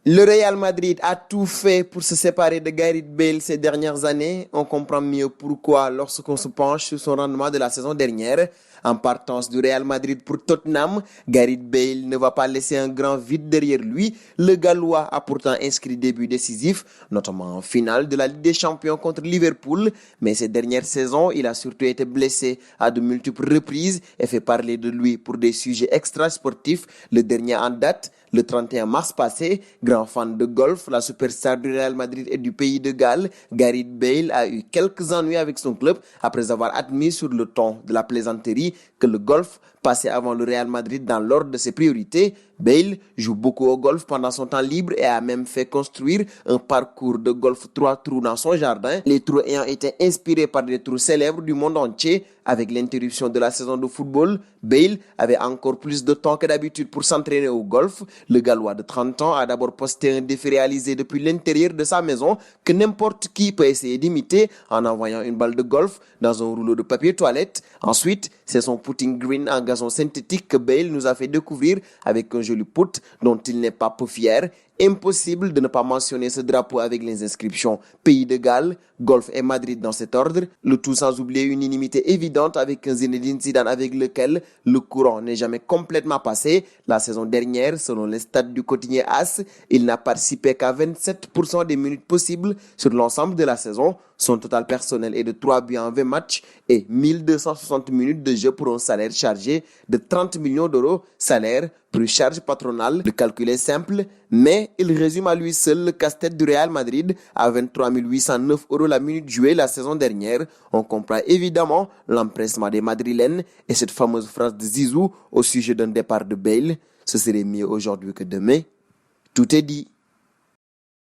Le Real Madrid a tout fait pour se séparer de Gareth Bale ces dernières années. On comprend mieux pourquoi lorsqu'on se penche sur son rendement de la saison dernière. En partance du Real Madrid pour Tottenham, Gareth Bale ne va pas laisser un grand vide derrière lui. Le Gallois a pourtant inscrit des buts décisifs, notamment en finale de la Ligue des Champions contre Liverpool. Mais ces dernières saisons, il a surtout été blessé à de multiples reprises et fait parler de lui pour des sujets extrasportifs. Le dernier en date, le 31 mars passé, grand fan de golf, la superstar du Real Madrid et du pays de Galles, Gareth Bale a eu quelques ennuis avec son club après avoir admis sur le ton de la plaisanterie que le golf passait avant le Real Madrid dans l'ordre de ses priorités. Bale joue beaucoup au golf pendant son temps libre et a même fait construire un parcours de golf 3 trous dans son jardin, les trous ayant été inspirés par des trous célèbres du monde entier. Avec l'interruption de la saison de football, Bale avait encore plus de temps que d'habitude pour s'entraîner au golf. Le Gallois de 30 ans a d'abord posté un défi réalisé depuis l'intérieur de sa maison que n'importe qui peut essayer d'imiter en envoyant une balle de golf dans un rouleau de papier toilette. Ensuite, c'est son putting green en gazon synthétique que Bale nous a fait découvrir avec un joli put dont il n'est pas peu fier. Impossible de ne pas mentionner ce drapeau avec les inscriptions Pays de Galles, Golf et Madrid dans cet ordre, le tout sans oublier une unanimité évidente avec un Zinedine Zidane avec lequel le courant n'est jamais complètement passé. La saison dernière, selon les stats du quotidien AS, il n'a participé qu'à 27% des minutes possibles sur l'ensemble de la saison. Son total personnel est de 3 buts en 20 matchs et 1260 minutes de jeu pour un salaire chargé de 30 millions d'euros, salaire plus charge patronale. Le calcul est simple, mais il résume à lui seul le casse-tête du Real Madrid à 23 809 euros la minute jouée la saison dernière. On comprend évidemment l'empressement des Madrilènes et cette fameuse phrase de Zizou au sujet d'un départ de Bale. Ce serait mieux aujourd'hui que demain. Tout est dit.